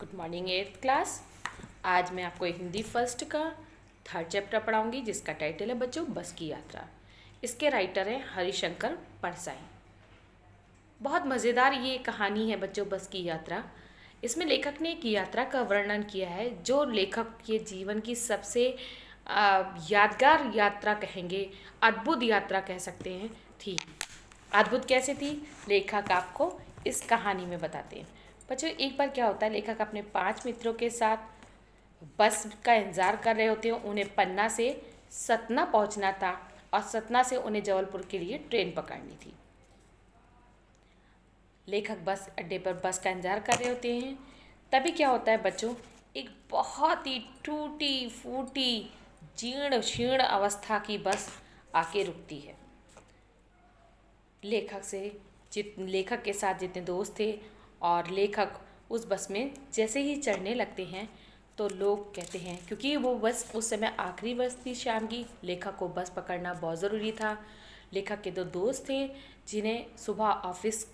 Good morning eighth class. आज मैं आपको हिंदी फर्स्ट का थर्ड चैप्टर पढ़ाऊंगी जिसका टाइटल है बच्चों बस की यात्रा। इसके राइटर हैं हरिशंकर परसाई। बहुत मज़ेदार ये कहानी है बच्चों बस की यात्रा। इसमें लेखक ने एक यात्रा का वर्णन किया है जो लेखक के जीवन की सबसे यादगार यात्रा कहेंगे, अद्भुत यात्रा कह सकते हैं थी। अद्भुत कैसे थी लेखक आपको इस कहानी में बताते हैं। बच्चों एक बार क्या होता है, लेखक अपने 5 मित्रों के साथ बस का इंतज़ार कर रहे होते हैं। उन्हें पन्ना से सतना पहुंचना था और सतना से उन्हें जबलपुर के लिए ट्रेन पकड़नी थी। लेखक बस अड्डे पर बस का इंतज़ार कर रहे होते हैं। तभी क्या होता है बच्चों, एक बहुत ही टूटी फूटी जीर्ण शीर्ण अवस्था की बस आके रुकती है। लेखक के साथ जितने दोस्त थे और लेखक उस बस में जैसे ही चढ़ने लगते हैं तो लोग कहते हैं, क्योंकि वो बस उस समय आखिरी बस थी शाम की, लेखक को बस पकड़ना बहुत ज़रूरी था। लेखक के 2 दोस्त थे जिन्हें सुबह ऑफिस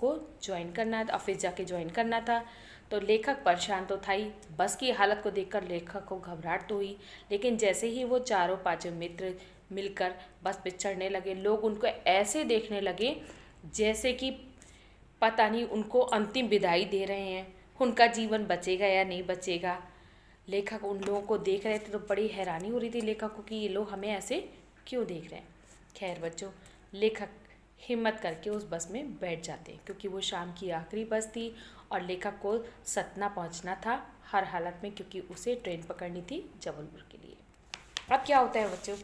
जाके ज्वाइन करना था। तो लेखक परेशान तो था ही, बस की हालत को देखकर लेखक को घबराहट तो हुई। लेकिन जैसे ही वो 4-5 मित्र मिलकर बस पे चढ़ने लगे, लोग उनको ऐसे देखने लगे जैसे कि पता नहीं उनको अंतिम विदाई दे रहे हैं, उनका जीवन बचेगा या नहीं बचेगा। लेखक उन लोगों को देख रहे थे तो बड़ी हैरानी हो रही थी लेखक को कि ये लोग हमें ऐसे क्यों देख रहे हैं। खैर बच्चों, लेखक हिम्मत करके उस बस में बैठ जाते हैं क्योंकि वो शाम की आखिरी बस थी और लेखक को सतना पहुंचना था हर हालत में, क्योंकि उसे ट्रेन पकड़नी थी जबलपुर के लिए। अब क्या होता है बच्चों,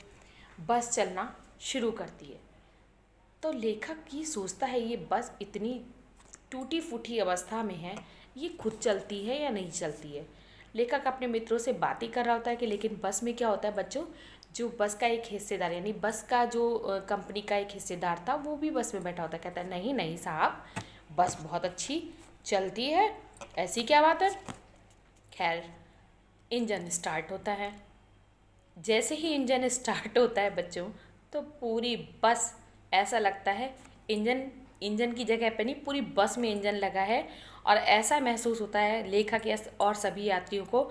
बस चलना शुरू करती है। तो लेखक ये सोचता है ये बस इतनी टूटी फूटी अवस्था में है, ये खुद चलती है या नहीं चलती है। लेखक अपने मित्रों से बात ही कर रहा होता है कि लेकिन बस में क्या होता है बच्चों, जो बस का एक हिस्सेदार यानी बस का जो कंपनी का एक हिस्सेदार था वो भी बस में बैठा होता है। कहता है नहीं नहीं साहब, बस बहुत अच्छी चलती है, ऐसी क्या बात है। खैर इंजन स्टार्ट होता है। जैसे ही इंजन स्टार्ट होता है बच्चों तो पूरी बस ऐसा लगता है इंजन की जगह पे नहीं, पूरी बस में इंजन लगा है और ऐसा महसूस होता है लेखक और सभी यात्रियों को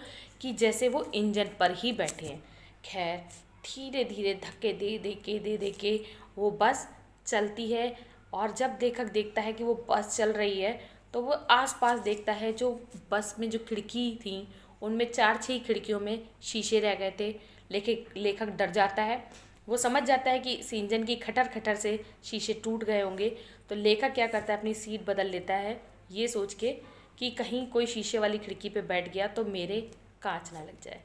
कि जैसे वो इंजन पर ही बैठे हैं। खैर धीरे धीरे धक्के दे के वो बस चलती है और जब लेखक देखता है कि वो बस चल रही है तो वो आसपास देखता है। जो बस में जो खिड़की थी उनमें 4-6 खिड़कियों में शीशे रह गए थे। लेखक डर जाता है, वो समझ जाता है कि इस इंजन की खटर खटर से शीशे टूट गए होंगे। तो लेखक क्या करता है, अपनी सीट बदल लेता है ये सोच के कि कहीं कोई शीशे वाली खिड़की पे बैठ गया तो मेरे कांच ना लग जाए।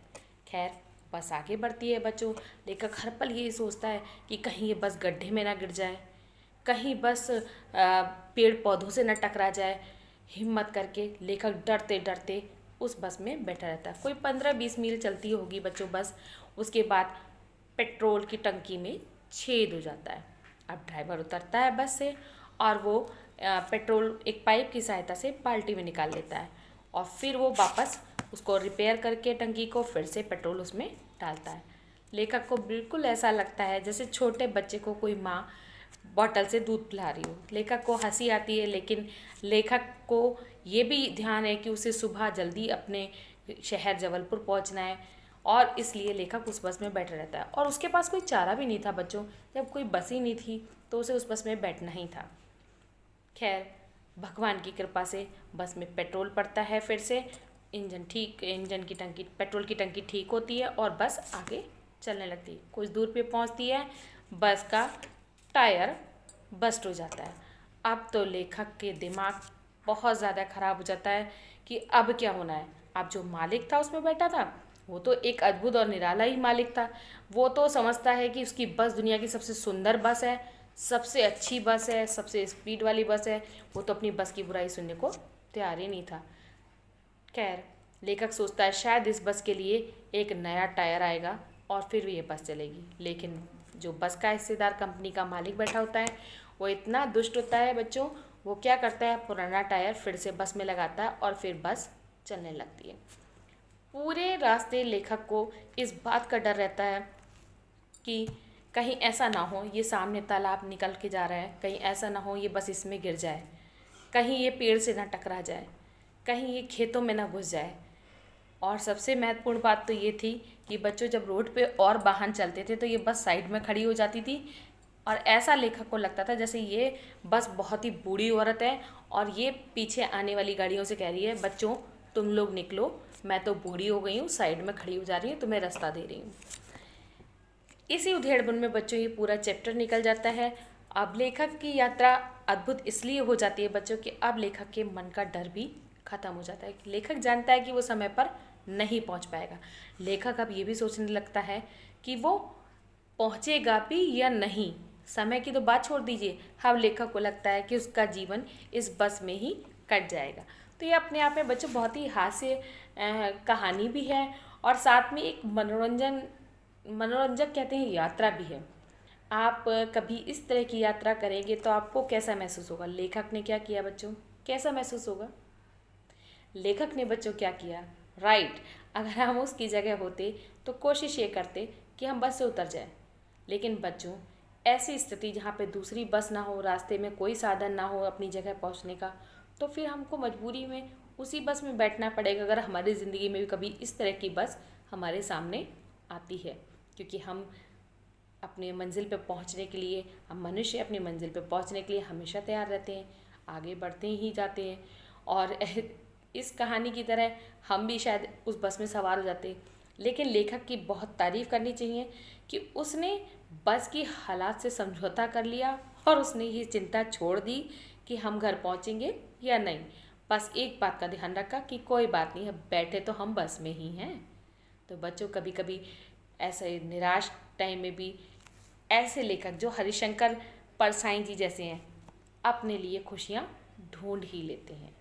खैर बस आगे बढ़ती है बच्चों। लेखक हर पल ये सोचता है कि कहीं ये बस गड्ढे में ना गिर जाए, कहीं बस पेड़ पौधों से न टकरा जाए। हिम्मत करके लेखक डरते डरते उस बस में बैठा रहता है। कोई 15-20 मील चलती होगी बच्चों बस। उसके बाद पेट्रोल की टंकी में छेद हो जाता है। अब ड्राइवर उतरता है बस से और वो पेट्रोल एक पाइप की सहायता से बाल्टी में निकाल लेता है और फिर वो वापस उसको रिपेयर करके टंकी को फिर से पेट्रोल उसमें डालता है। लेखक को बिल्कुल ऐसा लगता है जैसे छोटे बच्चे को कोई माँ बॉटल से दूध पिला रही हो। लेखक को हंसी आती है, लेकिन लेखक को ये भी ध्यान है कि उसे सुबह जल्दी अपने शहर जबलपुर पहुंचना है और इसलिए लेखक उस बस में बैठा रहता है। और उसके पास कोई चारा भी नहीं था बच्चों, जब कोई बस ही नहीं थी तो उसे उस बस में बैठना ही था। खैर भगवान की कृपा से बस में पेट्रोल पड़ता है, फिर से पेट्रोल की टंकी ठीक होती है और बस आगे चलने लगती है। कुछ दूर पे पहुंचती है, बस का टायर बस्ट हो जाता है। अब तो लेखक के दिमाग बहुत ज़्यादा ख़राब हो जाता है कि अब क्या होना है। अब जो मालिक था उसमें बैठा था वो तो एक अद्भुत और निराला ही मालिक था। वो तो समझता है कि उसकी बस दुनिया की सबसे सुंदर बस है, सबसे अच्छी बस है, सबसे स्पीड वाली बस है। वो तो अपनी बस की बुराई सुनने को तैयार ही नहीं था। खैर लेखक सोचता है शायद इस बस के लिए एक नया टायर आएगा और फिर ये बस चलेगी। लेकिन जो बस का हिस्सेदार कंपनी का मालिक बैठा होता है वो इतना दुष्ट होता है बच्चों, वो क्या करता है पुराना टायर फिर से बस में लगाता है और फिर बस चलने लगती है। पूरे रास्ते लेखक को इस बात का डर रहता है कि कहीं ऐसा ना हो ये सामने तालाब निकल के जा रहा है, कहीं ऐसा ना हो ये बस इसमें गिर जाए, कहीं ये पेड़ से ना टकरा जाए, कहीं ये खेतों में ना घुस जाए, और सबसे महत्वपूर्ण बात तो ये थी कि बच्चों जब रोड पे और वाहन चलते थे तो ये बस साइड में खड़ी हो जाती थी और ऐसा लेखक को लगता था जैसे ये बस बहुत ही बूढ़ी औरत है और ये पीछे आने वाली गाड़ियों से कह रही है, बच्चों तुम लोग निकलो, मैं तो बूढ़ी हो गई हूँ, साइड में खड़ी हो जा रही हूँ, तुम्हें रास्ता दे रही हूँ। इसी उधेड़बुन में बच्चों ये पूरा चैप्टर निकल जाता है। अब लेखक की यात्रा अद्भुत इसलिए हो जाती है बच्चों कि अब लेखक के मन का डर भी खत्म हो जाता है। लेखक जानता है कि वो समय पर नहीं पहुंच पाएगा। लेखक अब ये भी सोचने लगता है कि वो पहुंचेगा भी या नहीं। समय की तो बात छोड़ दीजिए, अब लेखक को लगता है कि उसका जीवन इस बस में ही कट जाएगा। तो ये अपने आप में बच्चों बहुत ही हास्य कहानी भी है और साथ में एक मनोरंजक कहते हैं यात्रा भी है। आप कभी इस तरह की यात्रा करेंगे तो आपको कैसा महसूस होगा? लेखक ने क्या किया बच्चों, कैसा महसूस होगा? लेखक ने बच्चों क्या किया? राइट, अगर हम उसकी जगह होते तो कोशिश ये करते कि हम बस से उतर जाएं। लेकिन बच्चों ऐसी स्थिति जहाँ पे दूसरी बस ना हो, रास्ते में कोई साधन ना हो अपनी जगह पहुँचने का, तो फिर हमको मजबूरी में उसी बस में बैठना पड़ेगा अगर हमारी ज़िंदगी में भी कभी इस तरह की बस हमारे सामने आती है। क्योंकि हम अपने मंजिल पे पहुंचने के लिए, हम मनुष्य अपनी मंजिल पे पहुंचने के लिए हमेशा तैयार रहते हैं, आगे बढ़ते ही जाते हैं। और इस कहानी की तरह हम भी शायद उस बस में सवार हो जाते। लेकिन लेखक की बहुत तारीफ़ करनी चाहिए कि उसने बस की हालात से समझौता कर लिया और उसने ये चिंता छोड़ दी कि हम घर पहुंचेंगे या नहीं। बस एक बात का ध्यान रखा कि कोई बात नहीं है, बैठे तो हम बस में ही हैं। तो बच्चों कभी कभी ऐसे निराश टाइम में भी ऐसे लेखक जो हरिशंकर परसाई जी जैसे हैं अपने लिए खुशियाँ ढूंढ ही लेते हैं।